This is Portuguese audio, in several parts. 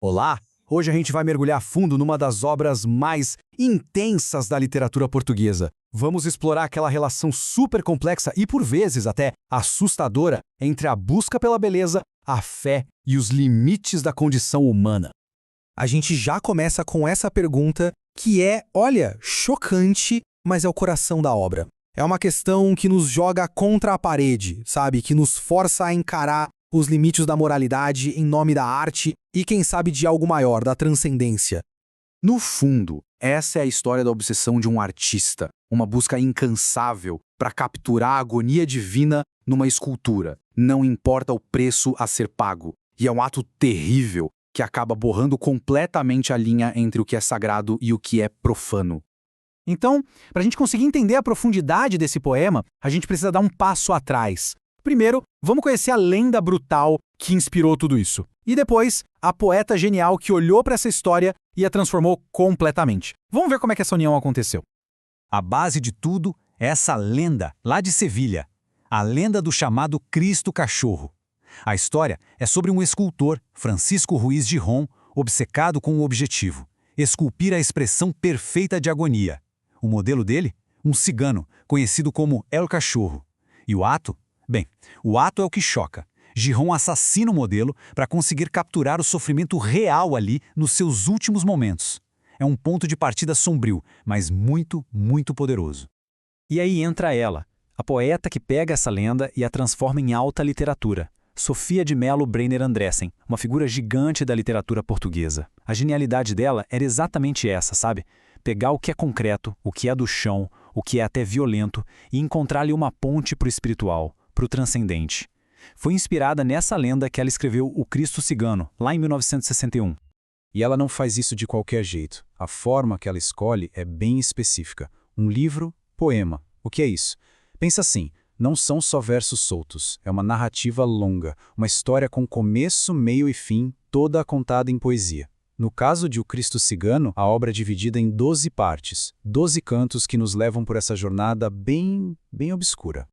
Olá! Hoje a gente vai mergulhar a fundo numa das obras mais intensas da literatura portuguesa. Vamos explorar aquela relação super complexa e, por vezes, até assustadora entre a busca pela beleza, a fé e os limites da condição humana. A gente já começa com essa pergunta que é, olha, chocante, mas é o coração da obra. É uma questão que nos joga contra a parede, sabe? Que nos força a encarar os limites da moralidade em nome da arte e, quem sabe, de algo maior, da transcendência. No fundo, essa é a história da obsessão de um artista, uma busca incansável para capturar a agonia divina numa escultura. Não importa o preço a ser pago. E é um ato terrível que acaba borrando completamente a linha entre o que é sagrado e o que é profano. Então, para a gente conseguir entender a profundidade desse poema, a gente precisa dar um passo atrás. Primeiro, vamos conhecer a lenda brutal que inspirou tudo isso. E depois, a poeta genial que olhou para essa história e a transformou completamente. Vamos ver como é que essa união aconteceu. A base de tudo é essa lenda lá de Sevilha, a lenda do chamado Cristo Cachorro. A história é sobre um escultor, Francisco Ruiz Girón, obcecado com um objetivo: esculpir a expressão perfeita de agonia. O modelo dele? Um cigano, conhecido como El Cachorro. E o ato? Bem, o ato é o que choca. Girón assassina o modelo para conseguir capturar o sofrimento real ali nos seus últimos momentos. É um ponto de partida sombrio, mas muito, muito poderoso. E aí entra ela, a poeta que pega essa lenda e a transforma em alta literatura. Sofia de Mello Breiner Andressen, uma figura gigante da literatura portuguesa. A genialidade dela era exatamente essa, sabe? Pegar o que é concreto, o que é do chão, o que é até violento e encontrar-lhe uma ponte para o espiritual, para o transcendente. Foi inspirada nessa lenda que ela escreveu O Cristo Cigano, lá em 1961. E ela não faz isso de qualquer jeito. A forma que ela escolhe é bem específica. Um livro, poema. O que é isso? Pensa assim, não são só versos soltos. É uma narrativa longa, uma história com começo, meio e fim, toda contada em poesia. No caso de O Cristo Cigano, a obra é dividida em 12 partes, 12 cantos que nos levam por essa jornada bem obscura.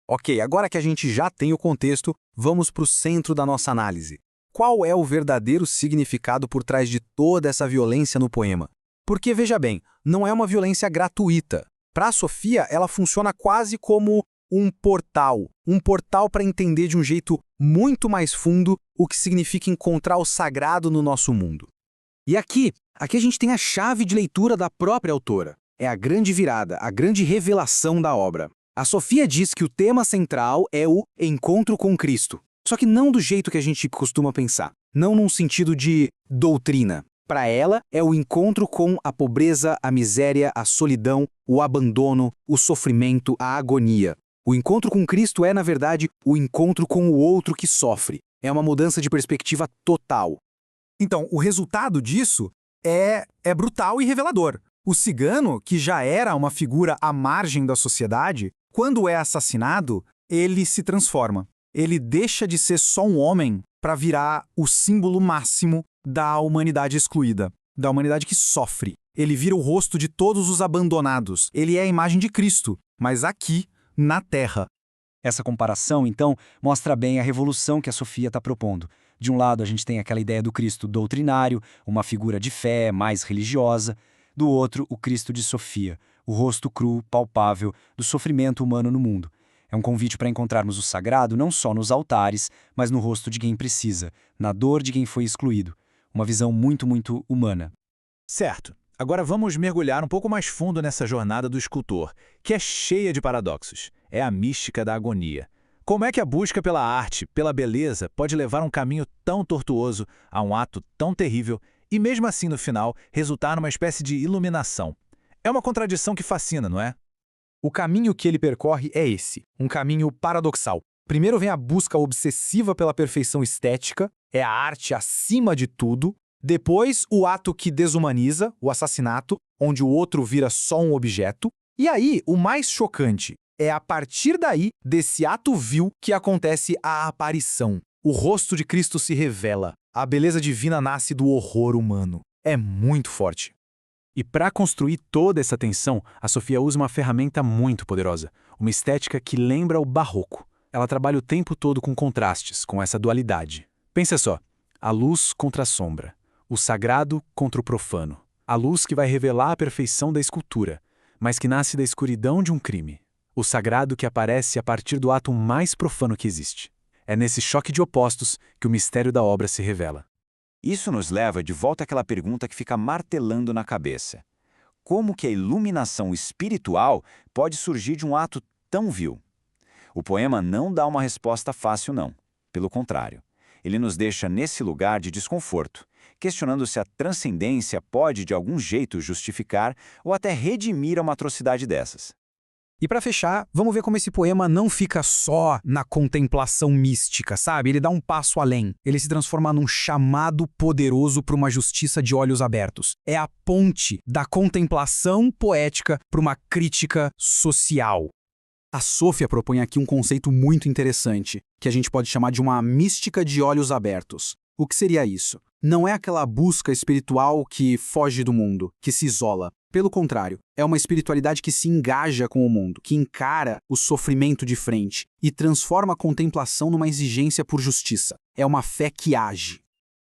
Ok, agora que a gente já tem o contexto, vamos para o centro da nossa análise. Qual é o verdadeiro significado por trás de toda essa violência no poema? Porque, veja bem, não é uma violência gratuita. Para a Sofia, ela funciona quase como um portal para entender de um jeito muito mais fundo o que significa encontrar o sagrado no nosso mundo. E aqui a gente tem a chave de leitura da própria autora. É a grande virada, a grande revelação da obra. A Sofia diz que o tema central é o encontro com Cristo. Só que não do jeito que a gente costuma pensar. Não num sentido de doutrina. Para ela, é o encontro com a pobreza, a miséria, a solidão, o abandono, o sofrimento, a agonia. O encontro com Cristo é, na verdade, o encontro com o outro que sofre. É uma mudança de perspectiva total. Então, o resultado disso é brutal e revelador. O cigano, que já era uma figura à margem da sociedade, quando é assassinado, ele se transforma. Ele deixa de ser só um homem para virar o símbolo máximo da humanidade excluída, da humanidade que sofre. Ele vira o rosto de todos os abandonados. Ele é a imagem de Cristo, mas aqui, na Terra. Essa comparação, então, mostra bem a revolução que a Sofia está propondo. De um lado, a gente tem aquela ideia do Cristo doutrinário, uma figura de fé, mais religiosa. Do outro, o Cristo de Sofia, o rosto cru, palpável, do sofrimento humano no mundo. É um convite para encontrarmos o sagrado não só nos altares, mas no rosto de quem precisa, na dor de quem foi excluído. Uma visão muito, muito humana. Certo. Agora vamos mergulhar um pouco mais fundo nessa jornada do escultor, que é cheia de paradoxos. É a mística da agonia. Como é que a busca pela arte, pela beleza, pode levar um caminho tão tortuoso a um ato tão terrível e mesmo assim, no final, resultar numa espécie de iluminação? É uma contradição que fascina, não é? O caminho que ele percorre é esse, um caminho paradoxal. Primeiro vem a busca obsessiva pela perfeição estética, é a arte acima de tudo. Depois, o ato que desumaniza, o assassinato, onde o outro vira só um objeto. E aí, o mais chocante, é a partir daí, desse ato vil, que acontece a aparição. O rosto de Cristo se revela. A beleza divina nasce do horror humano. É muito forte. E para construir toda essa tensão, a Sofia usa uma ferramenta muito poderosa, uma estética que lembra o barroco. Ela trabalha o tempo todo com contrastes, com essa dualidade. Pensa só, a luz contra a sombra, o sagrado contra o profano. A luz que vai revelar a perfeição da escultura, mas que nasce da escuridão de um crime. O sagrado que aparece a partir do ato mais profano que existe. É nesse choque de opostos que o mistério da obra se revela. Isso nos leva de volta àquela pergunta que fica martelando na cabeça. Como que a iluminação espiritual pode surgir de um ato tão vil? O poema não dá uma resposta fácil, não. Pelo contrário, ele nos deixa nesse lugar de desconforto, questionando se a transcendência pode, de algum jeito, justificar ou até redimir uma atrocidade dessas. E para fechar, vamos ver como esse poema não fica só na contemplação mística, sabe? Ele dá um passo além. Ele se transforma num chamado poderoso para uma justiça de olhos abertos. É a ponte da contemplação poética para uma crítica social. A Sofia propõe aqui um conceito muito interessante, que a gente pode chamar de uma mística de olhos abertos. O que seria isso? Não é aquela busca espiritual que foge do mundo, que se isola. Pelo contrário, é uma espiritualidade que se engaja com o mundo, que encara o sofrimento de frente e transforma a contemplação numa exigência por justiça. É uma fé que age.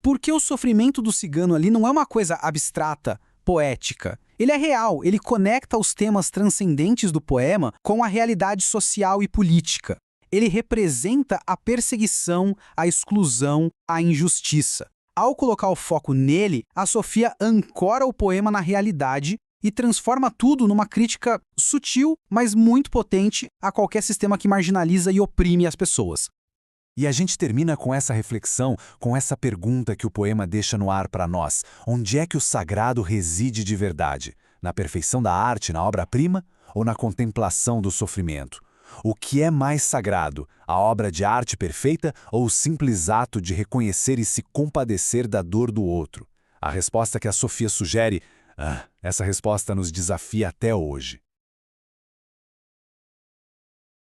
Porque o sofrimento do cigano ali não é uma coisa abstrata, poética. Ele é real, ele conecta os temas transcendentes do poema com a realidade social e política. Ele representa a perseguição, a exclusão, a injustiça. Ao colocar o foco nele, a Sofia ancora o poema na realidade e transforma tudo numa crítica sutil, mas muito potente a qualquer sistema que marginaliza e oprime as pessoas. E a gente termina com essa reflexão, com essa pergunta que o poema deixa no ar para nós. Onde é que o sagrado reside de verdade? Na perfeição da arte, na obra-prima, ou na contemplação do sofrimento? O que é mais sagrado, a obra de arte perfeita ou o simples ato de reconhecer e se compadecer da dor do outro? A resposta que a Sofia sugere, essa resposta nos desafia até hoje.